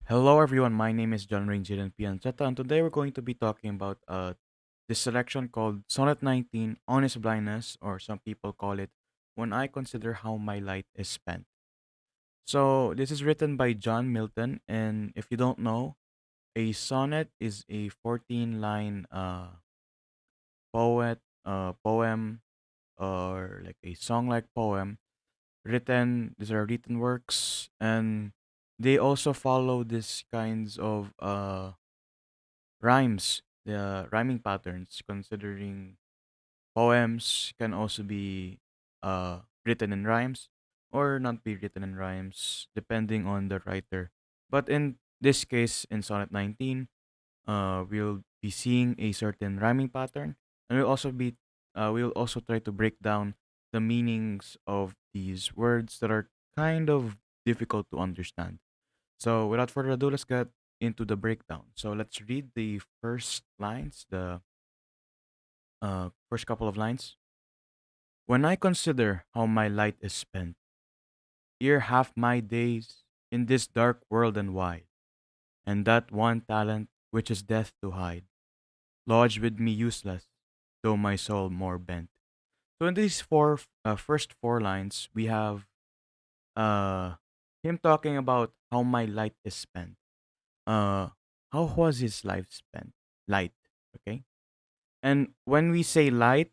Hello everyone, my name is John Ranger and Pianchetta, and today we're going to be talking about this selection called Sonnet 19, Honest Blindness, or some people call it When I Consider How My Light is Spent. So this is written by John Milton, and if you don't know, a sonnet is a 14-line poem, or like a song-like poem written. These are written works, and they also follow these kinds of rhymes, the rhyming patterns, considering poems can also be written in rhymes or not be written in rhymes, depending on the writer. But in this case, in Sonnet 19, we'll be seeing a certain rhyming pattern, and we'll also try to break down the meanings of these words that are kind of difficult to understand. So without further ado, let's get into the breakdown. So let's read the first lines, the first couple of lines. When I consider how my light is spent, ere half my days in this dark world and wide, and that one talent which is death to hide, lodged with me useless, though my soul more bent. So in these first four lines, we have uh, him talking about how my light is spent. Uh, how was his life spent? Light, okay? And when we say light,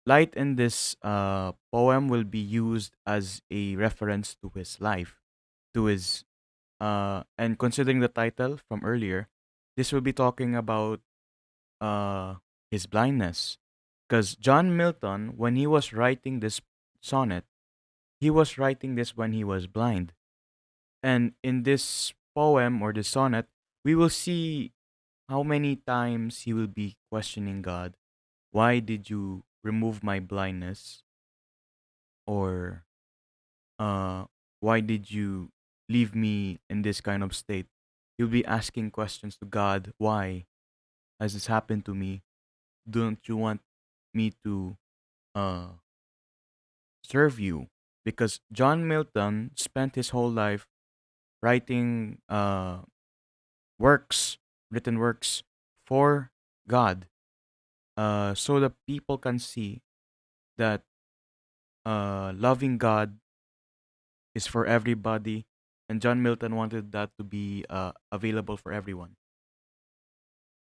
light in this poem will be used as a reference to his life, to his and considering the title from earlier, this will be talking about uh his blindness. Because John Milton, when he was writing this sonnet, he was writing this when he was blind. And in this poem or this sonnet, we will see how many times he will be questioning God. Why did you remove my blindness? Or uh, why did you leave me in this kind of state? You'll be asking questions to God. Why has this happened to me? Don't you want me to uh, serve you? Because John Milton spent his whole life writing works, written works for God, so that people can see that loving God is for everybody, and John Milton wanted that to be available for everyone.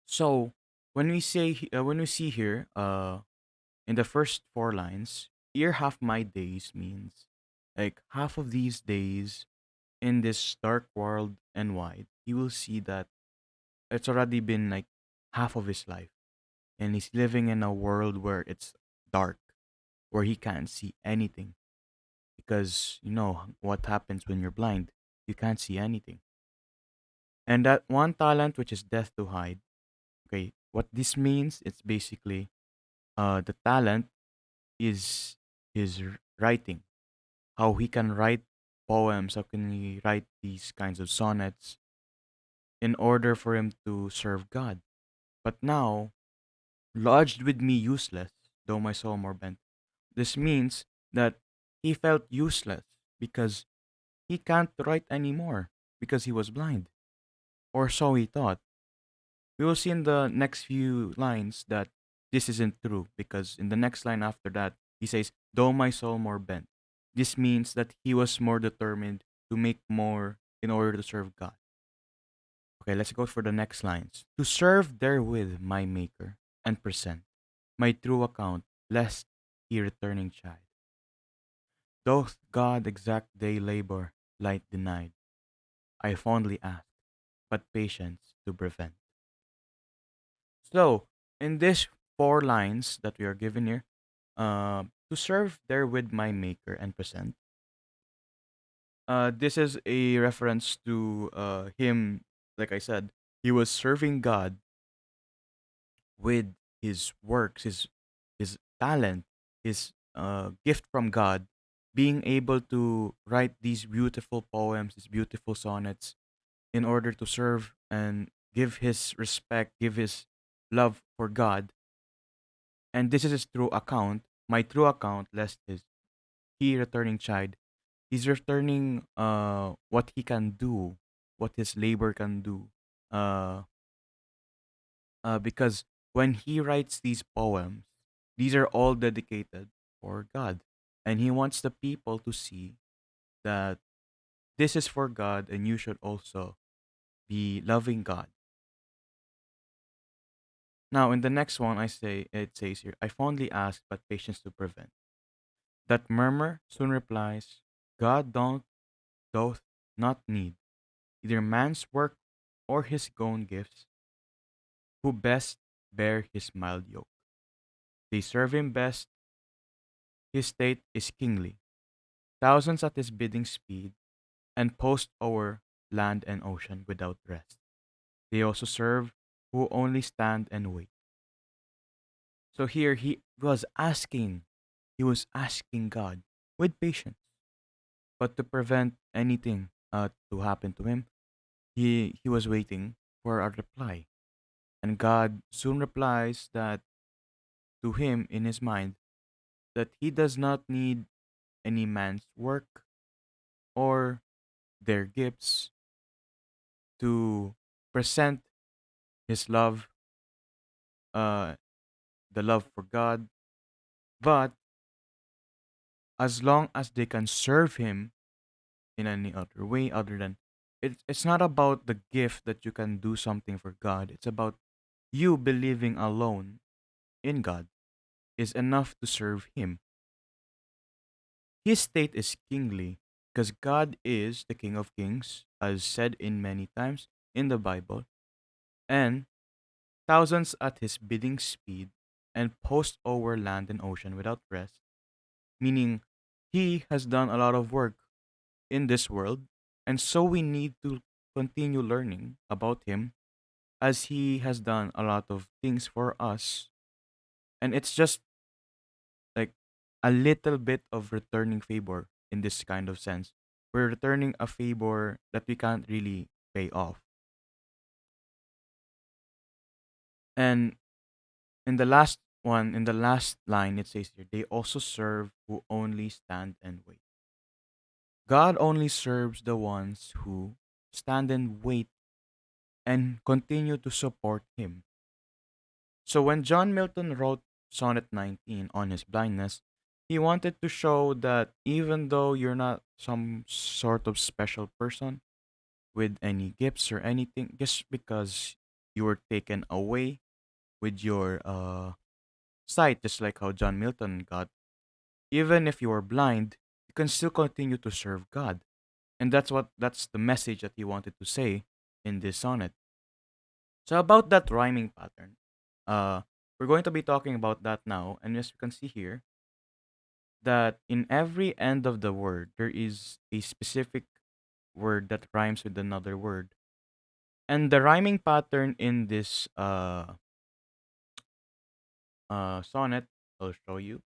So when we see here in the first four lines, "Ere half my days" means like half of these days in this dark world and wide, he will see that it's already been like half of his life, and he's living in a world where it's dark, where he can't see anything because you know what happens when you're blind, you can't see anything. And that one talent, which is death to hide. Okay, what this means, it's basically the talent is his writing. How he can write poems, how can he write these kinds of sonnets in order for him to serve God. But now, lodged with me useless, though my soul more bent. This means that he felt useless because he can't write anymore because he was blind, or so he thought. We will see in the next few lines that this isn't true because in the next line after that, he says, though my soul more bent. This means that he was more determined to make more in order to serve God. Okay, let's go for the next lines. To serve therewith my Maker and present my true account, lest he returning chide. Doth God exact day labor, light denied? I fondly ask, but patience to prevent. So, in these four lines that we are given here, to serve therewith my Maker and present, this is a reference to him, like I said, he was serving God with his works, his talent, his gift from God, being able to write these beautiful poems, these beautiful sonnets, in order to serve and give his respect, give his love for God. And this is his true account, my true account, lest his he returning child. He's returning what he can do what his labor can do. Uh, because when he writes these poems, these are all dedicated for God. And he wants the people to see that this is for God and you should also be loving God. Now, in the next one, it says here, I fondly ask, but patience to prevent. That murmur soon replies, God doth not need either man's work or his own gifts, who best bear his mild yoke. They serve him best, his state is kingly. Thousands at his bidding speed, and post o'er land and ocean without rest. They also serve who only stand and wait. So here he was asking God with patience, but to prevent anything to happen to him, he was waiting for a reply. And God soon replies that to him in his mind that he does not need any man's work or their gifts to present his love, uh, the love for God, but as long as they can serve him in any other way other than it's not about the gift that you can do something for God. It's about you believing alone in God is enough to serve him. His state is kingly because God is the King of Kings, as said in many times in the Bible, and thousands at his bidding speed and post over land and ocean without rest, meaning he has done a lot of work in this world, and so we need to continue learning about him as he has done a lot of things for us. And it's just like a little bit of returning favor in this kind of sense. We're returning a favor that we can't really pay off. And in the last line, it says here, they also serve who only stand and wait. God only serves the ones who stand and wait and continue to support him. So when John Milton wrote Sonnet 19 on his blindness, he wanted to show that even though you're not some sort of special person with any gifts or anything, just because you were taken away with your sight, just like how John Milton got, even if you are blind, you can still continue to serve God. And that's the message that he wanted to say in this sonnet. So about that rhyming pattern, uh, we're going to be talking about that now. And as you can see here, that in every end of the word there is a specific word that rhymes with another word. And the rhyming pattern in this sonnet, I'll show you.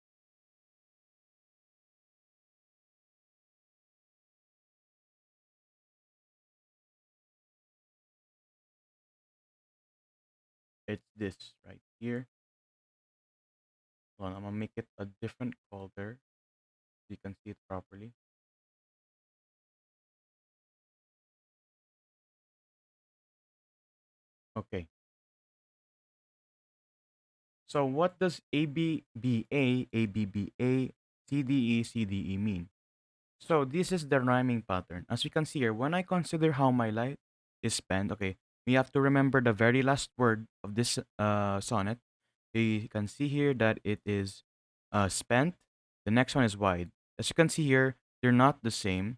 It's this right here. Well, I'm gonna make it a different color so you can see it properly. Okay. So what does ABBA, ABBA, CDE, CDE mean? So this is the rhyming pattern. As we can see here, when I consider how my life is spent, okay, we have to remember the very last word of this sonnet. You can see here that it is spent. The next one is wide. As you can see here, they're not the same.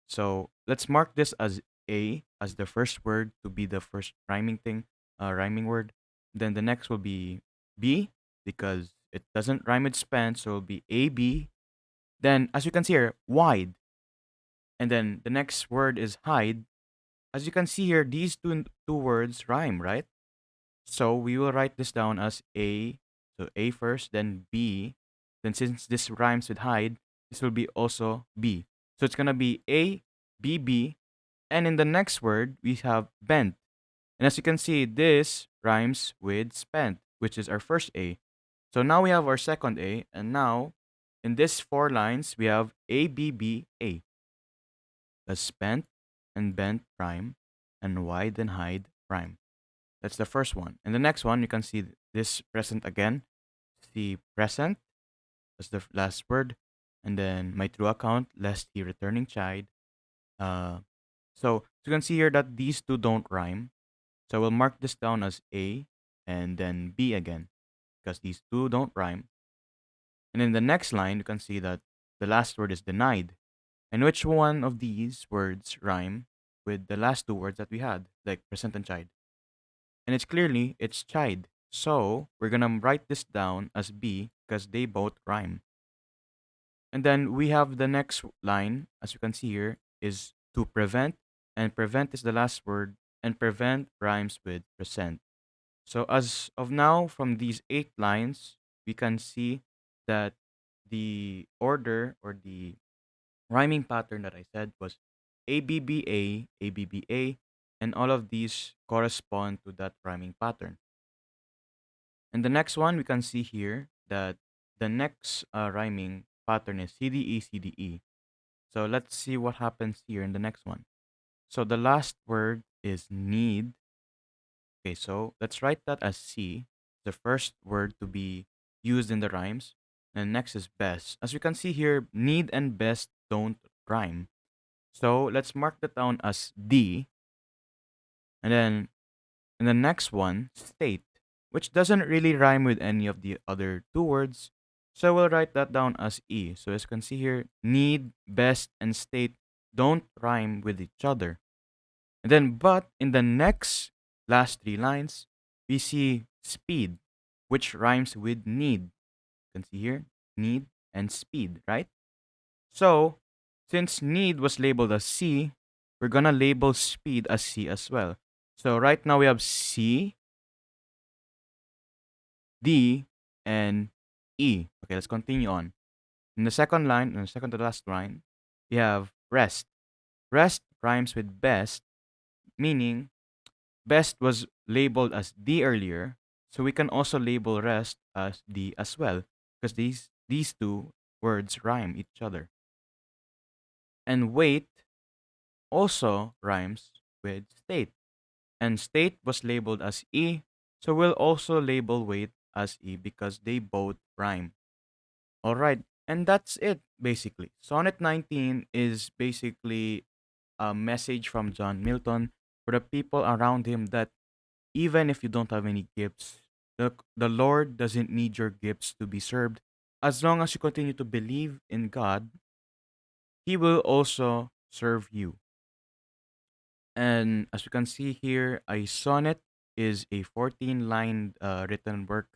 So let's mark this as A as the first word to be the first rhyming thing, rhyming word. Then the next will be B because it doesn't rhyme with spent, so it'll be AB. Then as you can see here, wide. And then the next word is hide. As you can see here, these two words rhyme, right? So we will write this down as A. So A first, then B. Then since this rhymes with hide, this will be also B. So it's gonna be A, B, B. And in the next word, we have bent. And as you can see, this rhymes with spent, which is our first A. So now we have our second A. And now in this four lines, we have A, B, B, A. The spent and bent rhyme. and wide and hide rhyme. That's the first one. And the next one, you can see this present again. See present as the last word. And then my true account, lest he returning chide. Uh, so you can see here that these two don't rhyme. So we'll mark this down as A and then B again because these two don't rhyme. And in the next line, you can see that the last word is denied. And which one of these words rhyme with the last two words that we had, like present and chide? And it's chide. So we're gonna write this down as B because they both rhyme. And then we have the next line, as you can see here, is to prevent, and prevent is the last word, and prevent rhymes with present. So as of now, from these 8 lines, we can see that the order or the rhyming pattern that I said was ABBA, ABBA, and all of these correspond to that rhyming pattern. And the next one, we can see here that the next rhyming pattern is CDE, CDE. So let's see what happens here in the next one. So the last word is need. Okay, so let's write that as C, the first word to be used in the rhymes. And next is best. As you can see here, need and best don't rhyme. So let's mark that down as D. And then in the next one, state, which doesn't really rhyme with any of the other two words. So we'll write that down as E. So as you can see here, need, best, and state don't rhyme with each other. And then, but in the next last 3 lines, we see speed, which rhymes with need. You can see here, need and speed, right? So, since need was labeled as C, we're gonna label speed as C as well. So right now we have C, D, and E. Okay, let's continue on. In the second line, in the second to last line, we have rest. Rest rhymes with best, meaning best was labeled as D earlier, so we can also label rest as D as well, because these two words rhyme each other. And wait also rhymes with state. And state was labeled as E, so we'll also label wait as E because they both rhyme. All right, and that's it basically. Sonnet 19 is basically a message from John Milton for the people around him that even if you don't have any gifts, the Lord doesn't need your gifts to be served. As long as you continue to believe in God, He will also serve you. And as you can see here, a sonnet is a 14-line written work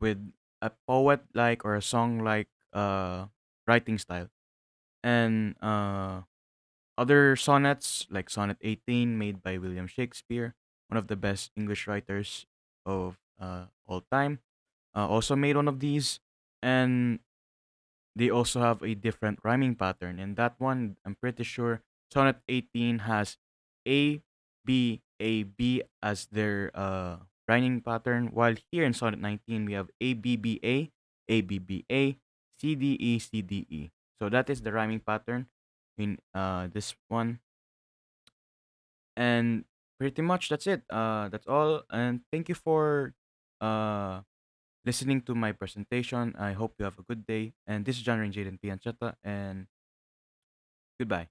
with a poet like or a song like writing style. And other sonnets, like Sonnet 18, made by William Shakespeare, one of the best English writers of all time, also made one of these. And they also have a different rhyming pattern. And that one, I'm pretty sure Sonnet 18 has A, B, A, B as their rhyming pattern, while here in Sonnet 19, we have A, B, B, A, A, B, B, A, C, D, E, C, D, E. So that is the rhyming pattern in this one. And pretty much that's it. That's all. And thank you for uh, listening to my presentation. I hope you have a good day. And this is John Rain Jaden Pianchata, and goodbye.